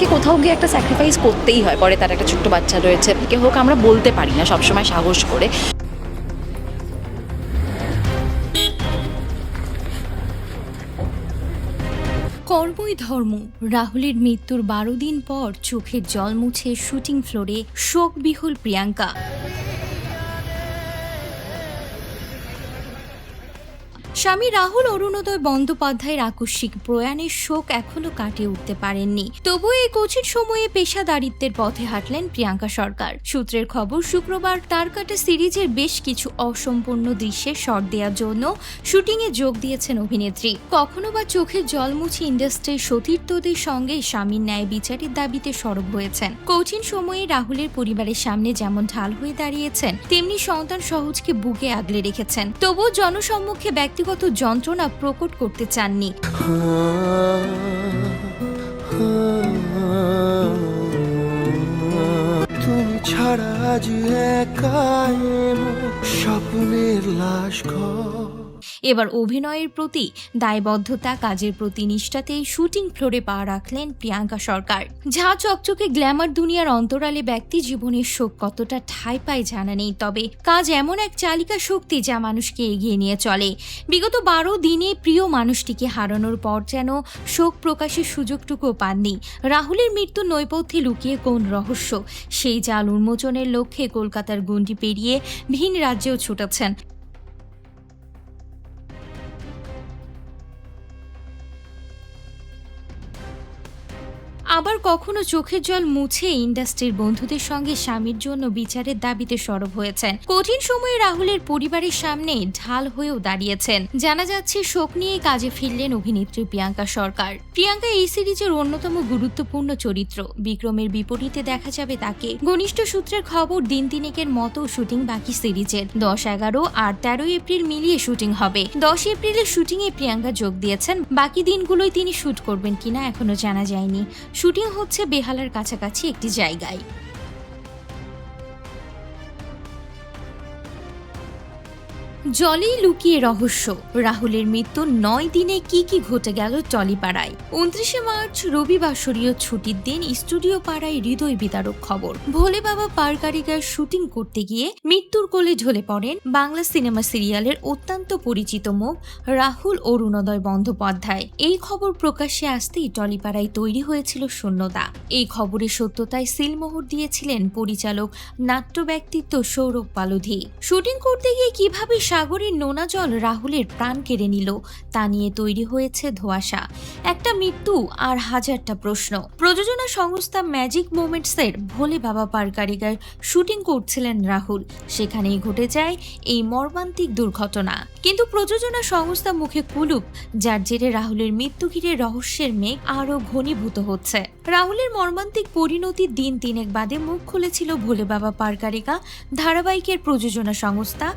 কোথাও গিয়ে একটা স্যাক্রিফাইস করতেই হয়, পরে তার একটা ছোট্ট বাচ্চা রয়েছে, কে হোক আমরা বলতে পারি না সবসময় সাহস করে। কর্মই ধর্ম। রাহুলের মৃত্যুর 12 দিন পর চোখের জল মুছে শুটিং ফ্লোরে শোকবিহ্বল প্রিয়াঙ্কা। স্বামী রাহুল অরুণোদয় বন্দ্যোপাধ্যায়ের আকস্মিক প্রয়াণের শোক এখনো কাটিয়ে উঠতে পারেননি। তবুও এই কঠিন সময়ে পেশাদারিত্বের পথে হাঁটলেন প্রিয়াঙ্কা সরকার। সূত্রের খবর, শুক্রবার তারকাটা সিরিজের বেশ কিছু অসম্পূর্ণ দৃশ্যের শট দেওয়ার জন্য শুটিংয়ে যোগ দিয়েছেন অভিনেত্রী। কখনো বা চোখের জল মুছে ইন্ডাস্ট্রির সতীর্থদের সঙ্গে স্বামীর ন্যায় বিচারের দাবিতে সরব হয়েছেন। কঠিন সময়ে রাহুলের পরিবারের সামনে যেমন ঢাল হয়ে দাঁড়িয়েছেন, তেমনি সন্তান সহজকে বুকে আগলে রেখেছেন। তবুও জনসম্মুখে ব্যক্তিগত যন্ত্রণা প্রকট করতে চাননি। তুমি ছাড়া আজ একাই স্বপ্নের লাশ ঘর। এবার অভিনয়ের প্রতি দায়বদ্ধতা, কাজের প্রতি নিষ্ঠাতেই শুটিং ফ্লোরে পা রাখলেন প্রিয়াঙ্কা সরকার। ঝা চকচকে গ্ল্যামার দুনিয়ার অন্তরালে ব্যক্তি জীবনের শোক কতটা ঠাঁই পায় জানা নেই, তবে কাজ এমন এক চালিকা শক্তি যা মানুষকে এগিয়ে নিয়ে চলে। বিগত 12 দিনে প্রিয় মানুষটিকে হারানোর পর যেন শোক প্রকাশের সুযোগটুকুও পাননি। রাহুলের মৃত্যুর নৈপথ্যে লুকিয়ে কোন রহস্য, সেই জাল উন্মোচনের লক্ষ্যে কলকাতার গণ্ডি পেরিয়ে ভিন রাজ্যেও ছুটেছেন। আবার কখনো চোখের জল মুছে ইন্ডাস্ট্রির বন্ধুদের সঙ্গে স্বামীর জন্য বিচারের দাবিতে সরব হয়েছেন। কঠিন সময়ে রাহুলের পরিবারের সামনে ঢাল হয়েও দাঁড়িয়েছেন। জানা যাচ্ছে শোক নিয়ে কাজে ফিরলেন অভিনেত্রী প্রিয়াঙ্কা সরকার। প্রিয়াঙ্কা এই সিরিজের অন্যতম গুরুত্বপূর্ণ চরিত্র। বিক্রমের বিপরীতে দেখা যাবে তাকে। ঘনিষ্ঠ সূত্রের খবর, দিন তিনেকের মতো শুটিং বাকি সিরিজের। 10, 11 আর 13 এপ্রিল মিলিয়ে শুটিং হবে। 10 এপ্রিলের শুটিংয়ে প্রিয়াঙ্কা যোগ দিয়েছেন। বাকি দিনগুলোই তিনি শুট করবেন কিনা এখনো জানা যায়নি। শুটিং হচ্ছে বেহালার কাছাকাছি একটি জায়গায়। জলেই লুকিয়ে রহস্য। রাহুলের মৃত্যুর 9 দিনে কি কি ঘটে গেল টলিপাড়ায়। 29শে মার্চ রবিবাসরীয় ছুটির দিন স্টুডিও পাড়ায় হৃদয় বিদারক খবর। ভোলে বাবা পার কারিগর শুটিং করতে গিয়ে মৃত্যুর কোলে ঢলে পড়েন বাংলা সিনেমা সিরিয়ালের অত্যন্ত পরিচিত মুখ রাহুল অরুণোদয় বন্দ্যোপাধ্যায়। এই খবর প্রকাশ্যে আসতেই টলিপাড়ায় তৈরি হয়েছিল শূন্যতা। এই খবরের সত্যতায় সিলমোহর দিয়েছিলেন পরিচালক নাট্য ব্যক্তিত্ব সৌরভ পালোধি। শুটিং করতে গিয়ে কিভাবে সাগরের নোনা জল রাহুলের প্রাণ কেড়ে নিল তা নিয়ে তৈরি হয়েছে ধোঁয়াশা। একটা মৃত্যু আর হাজারটা প্রশ্ন। প্রযোজনা সংস্থা ম্যাজিক মোমেন্টসের ভোলে বাবা পার কারিগর শুটিং করছিলেন রাহুল। সেখানেই ঘটে যায় এই মর্মান্তিক দুর্ঘটনা। কিন্তু প্রযোজনা সংস্থা মুখে কুলুপ, যার জেরে রাহুলের মৃত্যু ঘিরে রহস্যের মেঘ আরও ঘনীভূত হচ্ছে। রাহুলের মর্মান্তিক পরিণতির দিন তিনেক বাদে মুখ খুলেছিল ভোলে বাবা পার কারিগর ধারাবাহিকের প্রযোজনা সংস্থা।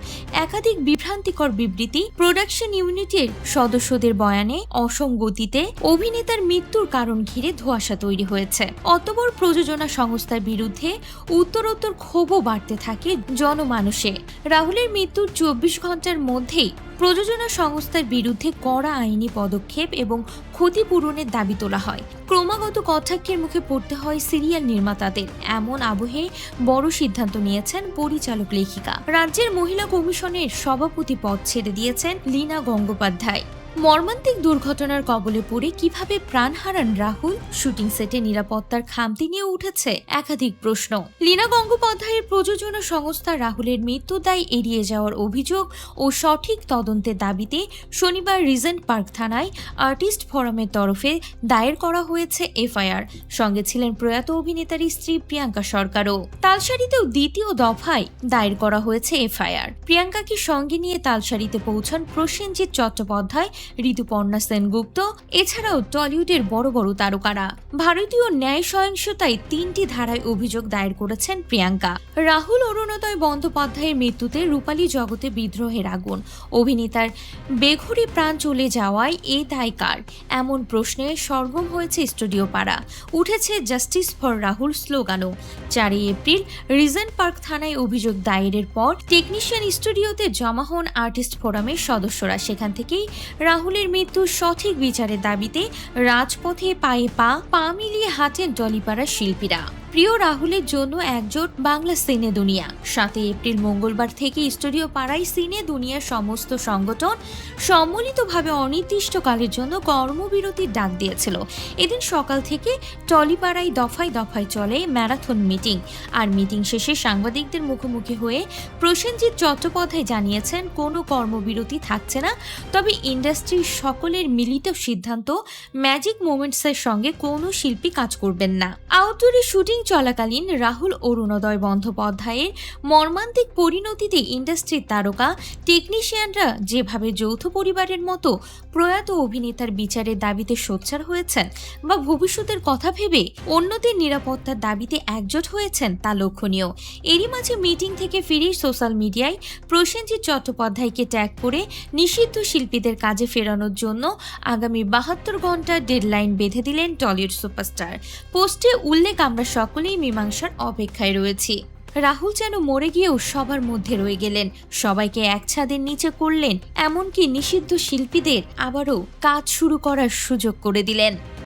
একাধিক বিভ্রান্তিকর বিবৃতি, প্রোডাকশন ইউনিটের সদস্যদের বয়ানে অসঙ্গতিতে অভিনেতার মৃত্যুর কারণ ঘিরে ধোঁয়াশা তৈরি হয়েছে। অতঃপর প্রযোজনা সংস্থার বিরুদ্ধে উত্তরোত্তর ক্ষোভও বাড়তে থাকে জনমানুষে। রাহুলের মৃত্যুর 24 ঘন্টার মধ্যেই প্রযোজনা সংস্থার বিরুদ্ধে কড়া আইনি পদক্ষেপ এবং ক্ষতিপূরণের দাবি তোলা হয়। ক্রমাগত কটাক্ষের মুখে পড়তে হয় সিরিয়াল নির্মাতাদের। এমন আবহে বড় সিদ্ধান্ত নিয়েছেন পরিচালক লেখিকা। রাজ্যের মহিলা কমিশনের সভাপতি পদ ছেড়ে দিয়েছেন লীনা গঙ্গোপাধ্যায়। মর্মান্তিক দুর্ঘটনার কবলে পড়ে কিভাবে প্রাণ হারান রাহুল, শুটিং সেটে নিরাপত্তার খামতি নিয়ে উঠেছে একাধিক প্রশ্ন। লীনা গঙ্গোপাধ্যায়ের প্রযোজনা সংস্থা রাহুলের মৃত্যুর দায় এড়িয়ে যাওয়ার অভিযোগ ও সঠিক তদন্তের দাবিতে শনিবার রিজেন্ট পার্ক থানায় আর্টিস্ট ফোরামের তরফে দায়ের করা হয়েছে এফআইআর। সঙ্গে ছিলেন প্রয়াত অভিনেতার স্ত্রী প্রিয়াঙ্কা সরকারও। তালসারিতেও দ্বিতীয় দফায় দায়ের করা হয়েছে এফআইআর। প্রিয়াঙ্কাকে সঙ্গে নিয়ে তালসারিতে পৌঁছান প্রসেনজিৎ চট্টোপাধ্যায়, ঋতুপর্ণা সেনগুপ্ত, এছাড়াও টলিউডের বড় বড় তারকারা। ভারতীয় ন্যায় সহিংসতায় 3টি ধারায় অভিযোগ দায়ের করেছেন প্রিয়াঙ্কা। রাহুল অরুণোদয় বন্দ্যোপাধ্যায়ের মৃত্যুতে রূপালী জগতে বিদ্রোহের আগুন। অভিনেতার বেঘরে প্রাণ চলে যাওয়ায় এই দায় কার, এমন প্রশ্নে সরগম হয়েছে স্টুডিও পাড়া। উঠেছে জাস্টিস ফর রাহুল স্লোগানও। 4 এপ্রিল রিজেন্ট পার্ক থানায় অভিযোগ দায়েরের পর টেকনিশিয়ান স্টুডিওতে জমা হন আর্টিস্ট ফোরামের সদস্যরা। সেখান থেকেই রাহুলের মৃত্যুর সঠিক বিচারের দাবিতে রাজপথে পায়ে পা মিলিয়ে হাঁটেন টলিপাড়ার শিল্পীরা। প্রিয় রাহুলের জন্য একজোট বাংলা সিনে দুনিয়া। 7 এপ্রিল মঙ্গলবার থেকে স্টুডিও পাড়ায় সিনে দুনিয়ার সমস্ত সংগঠন সম্মিলিতভাবে অনির্দিষ্টকালের জন্য কর্মবিরতির ডাক দিয়েছিল। এদিন সকাল থেকে টলিপাড়ায় দফায় দফায় চলে ম্যারাথন মিটিং। আর মিটিং শেষে সাংবাদিকদের মুখোমুখি হয়ে প্রসেনজিৎ চট্টোপাধ্যায় জানিয়েছেন কোনো কর্মবিরতি থাকছে না, তবে ইন্ডাস্ট্রির সকলের মিলিত সিদ্ধান্ত ম্যাজিক মোমেন্টসের সঙ্গে কোনো শিল্পী কাজ করবেন না। আউটডোরে শুটিং চলাকালীন রাহুল অরুণোদয় বন্দ্যোপাধ্যায়ের মর্মান্তিক পরিণতিতে ইন্ডাস্ট্রির তারকা টেকনিশিয়ানরা যেভাবে যৌথ পরিবারের মতো প্রয়াত অভিনেতার বিচারের দাবিতে সোচ্চার হয়েছেন বা ভবিষ্যতের কথা ভেবে অন্যদের নিরাপত্তার দাবিতে একজোট হয়েছেন তা লক্ষণীয়। এরই মাঝে মিটিং থেকে ফিরে সোশ্যাল মিডিয়ায় প্রসেনজিৎ চট্টোপাধ্যায়কে ট্যাগ করে নিষিদ্ধ শিল্পীদের কাজে ফেরানোর জন্য আগামী 72 ঘন্টার ডেডলাইন বেঁধে দিলেন টলিউড সুপারস্টার। পোস্টে উল্লেখ, আমরা সকলেই মীমাংসার অপেক্ষায় রয়েছি। রাহুল যেন মরে গিয়েও সবার মধ্যে রয়ে গেলেন, সবাইকে এক ছাদের নিচে করলেন, এমনকি নিষিদ্ধ শিল্পীদের আবারও কাজ শুরু করার সুযোগ করে দিলেন।